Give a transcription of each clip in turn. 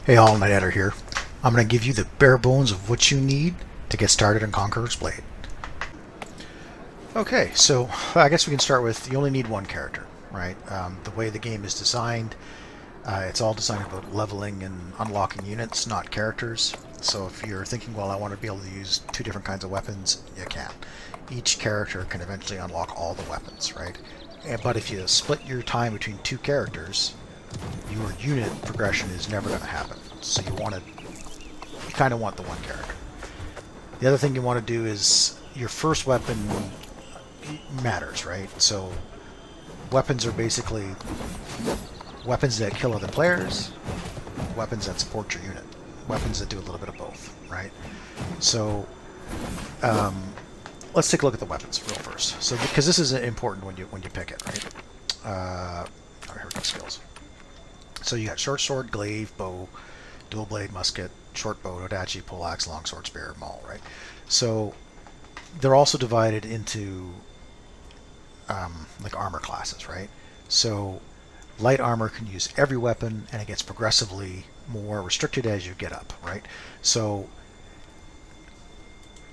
Hey all, Night Editor here. I'm going to give you the bare bones of what you need to get started on Conqueror's Blade. Okay, so I guess we can start with you only need one character, right? The way the game is designed, it's all designed about leveling and unlocking units, not characters. So if you're thinking, well, I want to be able to use two different kinds of weapons, you can. Each character can eventually unlock all the weapons, right? But if you split your time between two characters, your unit progression is never going to happen. So you kind of want the one character. The other thing you want to do is your first weapon matters, right? So weapons are basically weapons that kill other players, weapons that support your unit, weapons that do a little bit of both, right? So um, let's take a look at the weapons real first. So because this is important when you pick it, right? Here we go, skills. So you got short sword, glaive, bow, dual blade, musket, short bow, odachi, poleaxe, longsword, spear, maul, right? So they're also divided into like armor classes, right? So light armor can use every weapon, and it gets progressively more restricted as you get up, right? So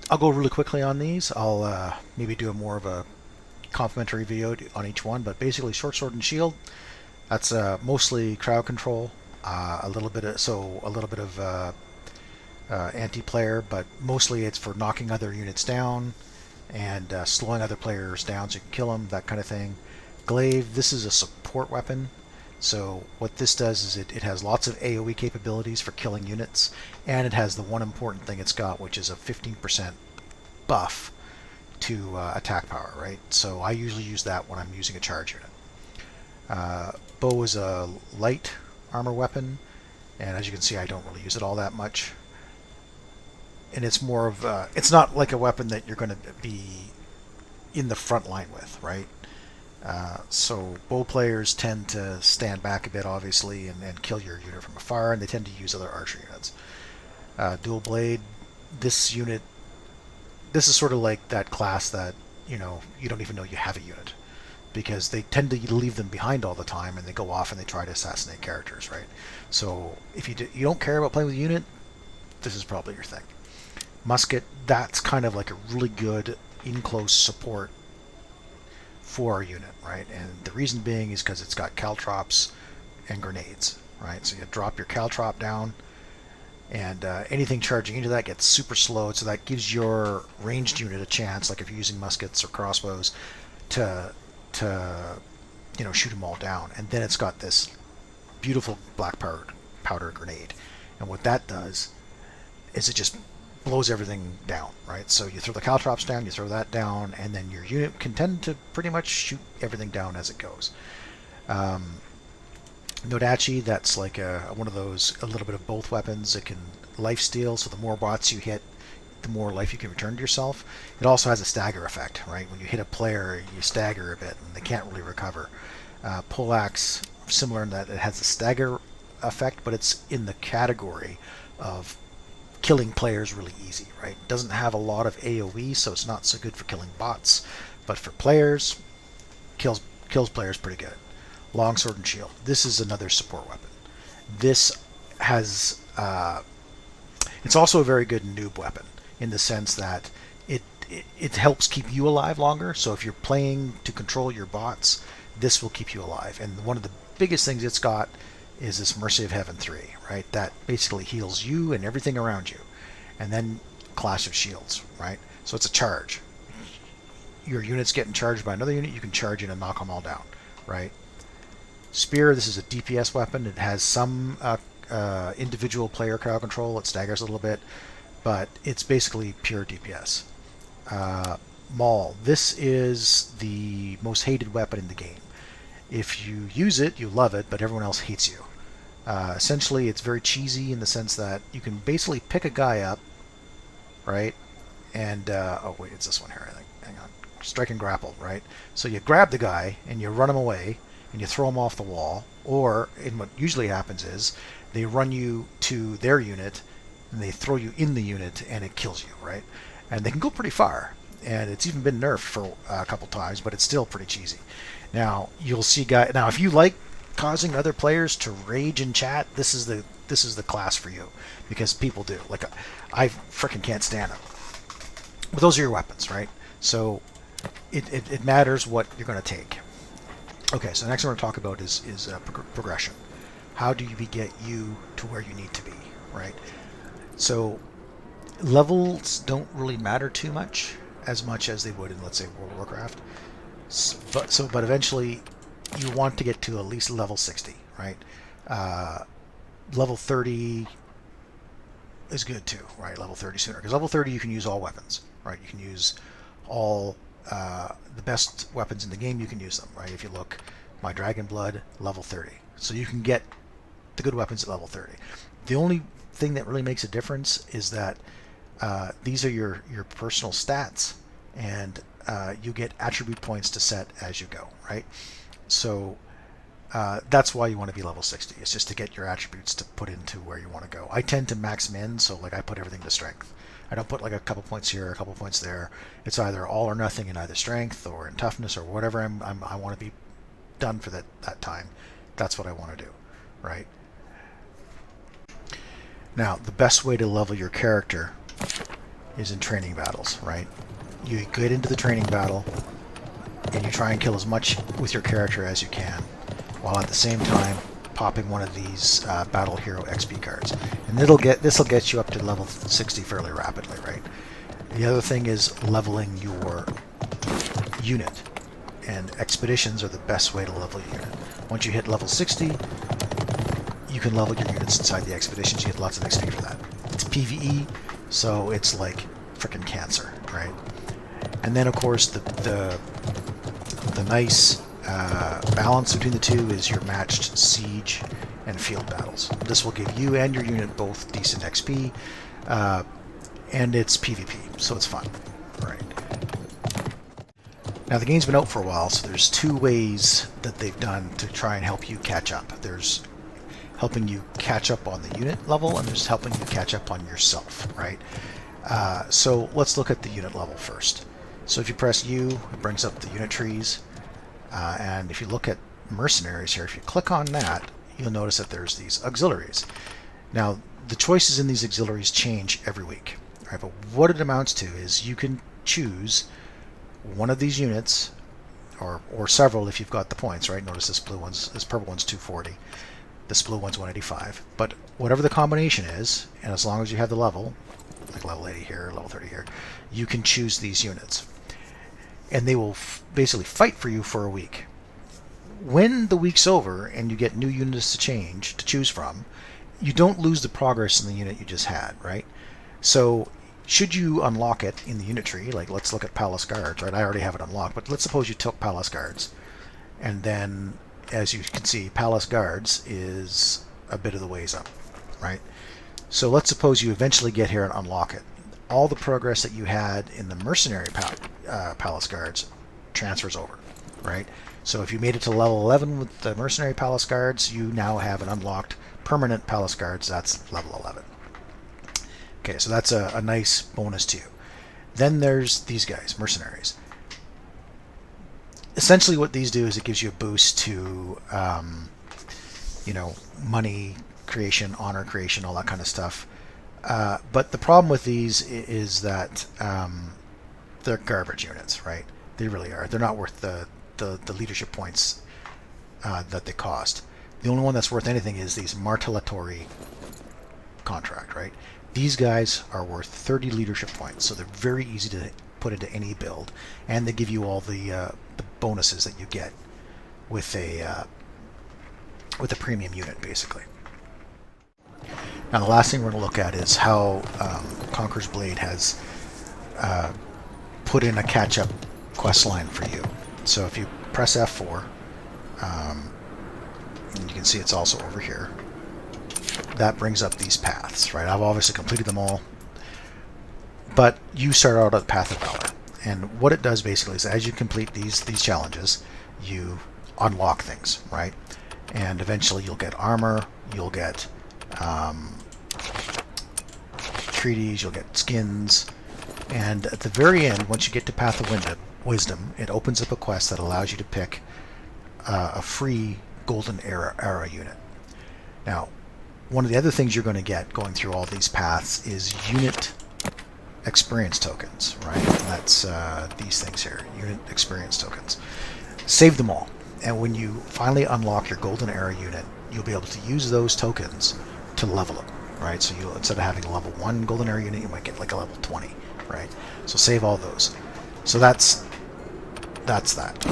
I'll go really quickly on these. I'll maybe do a more of a complimentary video on each one, but basically short sword and shield, that's mostly crowd control, a little bit of anti-player, but mostly it's for knocking other units down and slowing other players down so you can kill them, that kind of thing. Glaive, this is a support weapon. So what this does is it has lots of AoE capabilities for killing units, and it has the one important thing it's got, which is a 15% buff to attack power, right? So I usually use that when I'm using a charge unit. Bow is a light armor weapon, and as you can see, I don't really use it all that much. And it's more of it's not like a weapon that you're going to be in the front line with, right? So bow players tend to stand back a bit, obviously, and kill your unit from afar, and they tend to use other archer units. Dual blade, this unit, this is sort of like that class that you don't even know you have a unit, because they tend to leave them behind all the time, and they go off and they try to assassinate characters, right? So if you don't care about playing with a unit, this is probably your thing. Musket, that's kind of like a really good in-close support for our unit, right? And the reason being is because it's got caltrops and grenades, right? So you drop your caltrop down, and anything charging into that gets super slowed, so that gives your ranged unit a chance, like if you're using muskets or crossbows, to shoot them all down. And then it's got this beautiful black powder grenade, and what that does is it just blows everything down, right? So you throw the caltrops down, you throw that down, and then your unit can tend to pretty much shoot everything down as it goes. Nodachi, that's like one of those, a little bit of both weapons. It can life steal, so the more bots you hit, the more life you can return to yourself. It also has a stagger effect, right? When you hit a player, you stagger a bit, and they can't really recover. Poleaxe, similar in that it has a stagger effect, but it's in the category of killing players really easy, right? It doesn't have a lot of AoE, so it's not so good for killing bots, but for players, kills players pretty good. Longsword and shield. This is another support weapon. This has it's also a very good noob weapon in the sense that it helps keep you alive longer. So if you're playing to control your bots, this will keep you alive. And one of the biggest things it's got is this Mercy of Heaven 3, right? That basically heals you and everything around you. And then Clash of Shields, right? So it's a charge. Your unit's getting charged by another unit, you can charge in and knock them all down, right? Spear, this is a DPS weapon. It has some individual player crowd control. It staggers a little bit, but it's basically pure DPS. Maul, this is the most hated weapon in the game. If you use it, you love it, but everyone else hates you. Essentially, it's very cheesy in the sense that you can basically pick a guy up, right? And, oh wait, it's this one here, I think. Hang on. Strike and grapple, right? So you grab the guy, and you run him away, and you throw him off the wall, or, and what usually happens is, they run you to their unit, and they throw you in the unit, and it kills you, right? And they can go pretty far, and it's even been nerfed for a couple times, but it's still pretty cheesy. Now, you'll see guys, now if you like causing other players to rage in chat, this is the class for you, because people do. Like, I freaking can't stand them. But those are your weapons, right? So it matters what you're going to take. Okay, so the next thing we're going to talk about is progression. How do we get you to where you need to be, right? So levels don't really matter too much, as much as they would in, let's say, World of Warcraft. But eventually you want to get to at least level 60, right? Level 30 is good too, right? Level 30 sooner, because level 30 you can use all weapons, right? You can use all the best weapons in the game. You can use them, right? If you look, my Dragon Blood, level 30, so you can get the good weapons at level 30. The only thing that really makes a difference is that these are your personal stats, and you get attribute points to set as you go, right? So that's why you want to be level 60. It's just to get your attributes to put into where you want to go. I tend to max min, so like I put everything to strength. I don't put like a couple points here, a couple points there. It's either all or nothing in either strength or in toughness or whatever I want to be done for that time. That's what I want to do, right? Now, the best way to level your character is in training battles, right? You get into the training battle and you try and kill as much with your character as you can, while at the same time popping one of these Battle Hero XP cards. And this will get you up to level 60 fairly rapidly, right? The other thing is leveling your unit, and expeditions are the best way to level your unit. Once you hit level 60, you can level your units inside the expeditions. You get lots of XP for that. It's PvE, so it's like frickin' cancer, right? And then of course the nice balance between the two is your matched siege and field battles. This will give you and your unit both decent XP, and it's PvP, so it's fun, right? Now the game's been out for a while, so there's two ways that they've done to try and help you catch up. There's helping you catch up on the unit level, and there's helping you catch up on yourself, right? So let's look at the unit level first. So if you press U, it brings up the unit trees, and if you look at mercenaries here, if you click on that, you'll notice that there's these auxiliaries. Now the choices in these auxiliaries change every week, right? But what it amounts to is you can choose one of these units, or several if you've got the points, right? Notice this purple one's 240, this blue one's 185. But whatever the combination is, and as long as you have the level, like level 80 here, level 30 here, you can choose these units. And they will basically fight for you for a week. When the week's over and you get new units to choose from, you don't lose the progress in the unit you just had, right? So should you unlock it in the unit tree, like let's look at Palace Guards, right? I already have it unlocked, but let's suppose you took Palace Guards, and then as you can see, Palace Guards is a bit of the ways up, right? So let's suppose you eventually get here and unlock it. All the progress that you had in the mercenary Palace Guards transfers over, right? So if you made it to level 11 with the mercenary Palace Guards, you now have an unlocked permanent Palace Guards. That's level 11. Okay, so that's a nice bonus to you. Then there's these guys, mercenaries. Essentially what these do is it gives you a boost to, money creation, honor creation, all that kind of stuff. But the problem with these is that they're garbage units, right? They really are. They're not worth the leadership points that they cost. The only one that's worth anything is these Martellatory contract, right? These guys are worth 30 leadership points, so they're very easy to put into any build, and they give you all the bonuses that you get with a premium unit, basically. Now the last thing we're going to look at is how Conqueror's Blade has put in a catch-up quest line for you. So if you press F4, and you can see it's also over here, that brings up these paths, right? I've obviously completed them all, but you start out at the Path of Valor. And what it does basically is as you complete these challenges, you unlock things, right? And eventually you'll get armor, you'll get treaties, you'll get skins, and at the very end, once you get to Path of Wisdom, it opens up a quest that allows you to pick a free golden era unit. Now, one of the other things you're going to get going through all these paths is unit experience tokens, right? And that's these things here, unit experience tokens. Save them all, and when you finally unlock your golden era unit, you'll be able to use those tokens to level them, right? So you'll, instead of having a level 1 golden era unit, you might get like a level 20, right? So save all those. So that's that.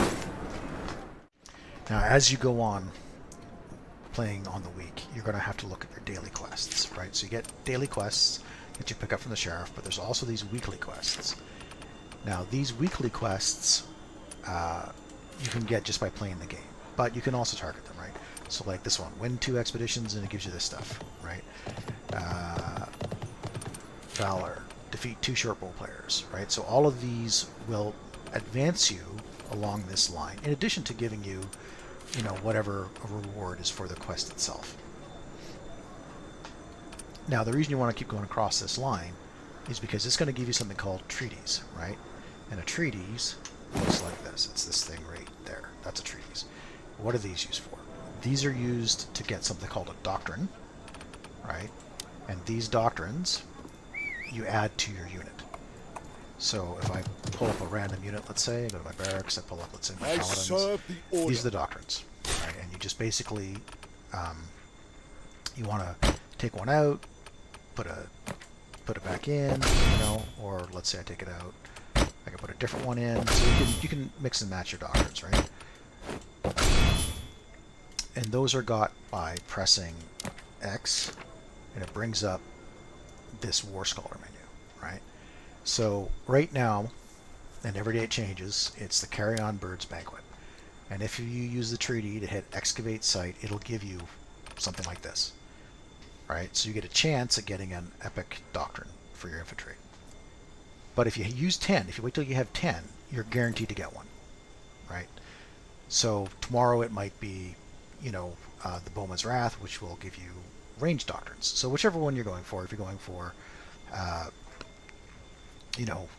Now, as you go on playing on the week, you're going to have to look at your daily quests, right? So you get daily quests that you pick up from the sheriff, but there's also these weekly quests. Now, these weekly quests you can get just by playing the game, but you can also target them, right? So like this one, win 2 expeditions, and it gives you this stuff, right? Valor, defeat 2 short bow players, right? So all of these will advance you along this line, in addition to giving you, you know, whatever a reward is for the quest itself. Now, the reason you want to keep going across this line is because it's going to give you something called treaties, right? And a treaties looks like this. It's this thing right there. That's a treaties. What are these used for? These are used to get something called a doctrine, right? And these doctrines you add to your unit. So if I pull up a random unit, let's say, I go to my barracks, I pull up, let's say, my paladins. These are the doctrines, right? And you just basically, you want to take one out, put it back in, you know, or let's say I take it out, I can put a different one in. So you can mix and match your doctrines, right? And those are got by pressing X, and it brings up this War Scholar menu, right? So right now, and every day it changes, it's the Carry On Birds Banquet. And if you use the treaty to hit Excavate Site, it'll give you something like this, right? So you get a chance at getting an epic doctrine for your infantry. But if you use 10, if you wait till you have 10, you're guaranteed to get one, right? So tomorrow it might be, you know, the Bowman's Wrath, which will give you ranged doctrines. So whichever one you're going for, if you're going for, you know,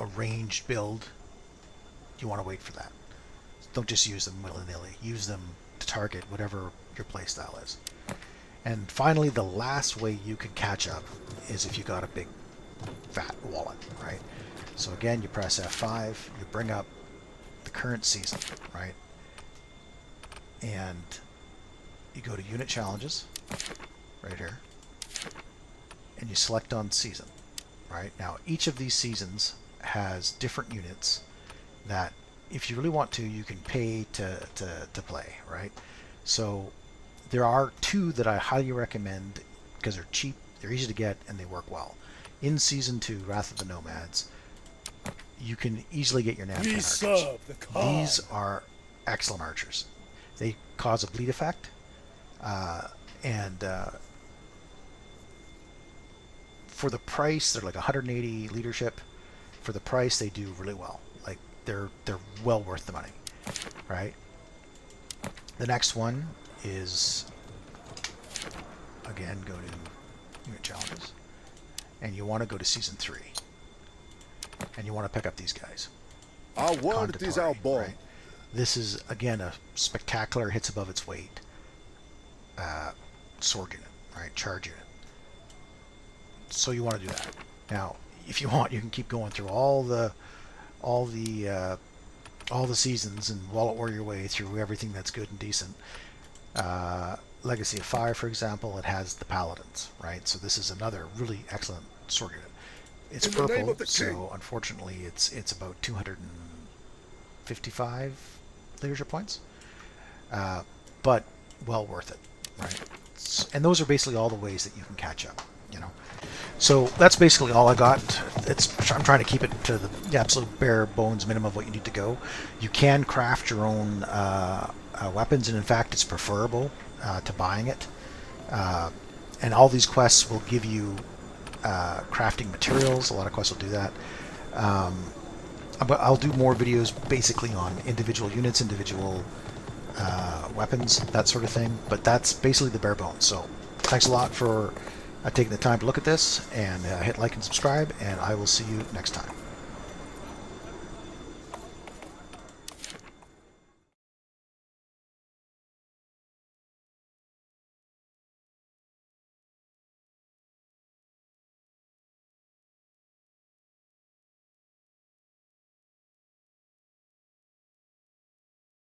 a ranged build, you want to wait for that. Don't just use them willy-nilly. Use them to target whatever your playstyle is. And finally, the last way you can catch up is if you got a big fat wallet, right? So again, you press F5, you bring up the current season, right? And you go to Unit Challenges, right here, and you select on Season, right? Now, each of these seasons has different units that, if you really want to, you can pay to play, right? So there are 2 that I highly recommend because they're cheap, they're easy to get, and they work well. In Season 2, Wrath of the Nomads, you can easily get your Nav 10 archers. These are excellent archers. They cause a bleed effect, and for the price, they're like 180 leadership. For the price, they do really well. Like they're well worth the money, right? The next one is, again, go to Unit Challenges, and you want to go to Season 3, and you want to pick up these guys. Our word is our ball. Right? This is, again, a spectacular, hits above its weight sword unit, right? Charge unit. So you want to do that. Now, if you want, you can keep going through all the seasons and wallet war your way through everything that's good and decent. Legacy of Fire, for example, it has the Paladins, right? So this is another really excellent sword unit. It's purple, so unfortunately it's about 255 leadership points, but well worth it, right? And those are basically all the ways that you can catch up, you know. So that's basically all I got. I'm trying to keep it to the absolute bare bones minimum of what you need to go. You can craft your own weapons, and in fact, it's preferable to buying it. And all these quests will give you crafting materials. A lot of quests will do that. I'll do more videos basically on individual units, individual weapons, that sort of thing. But that's basically the bare bones. So thanks a lot for taking the time to look at this, and hit like and subscribe, and I will see you next time.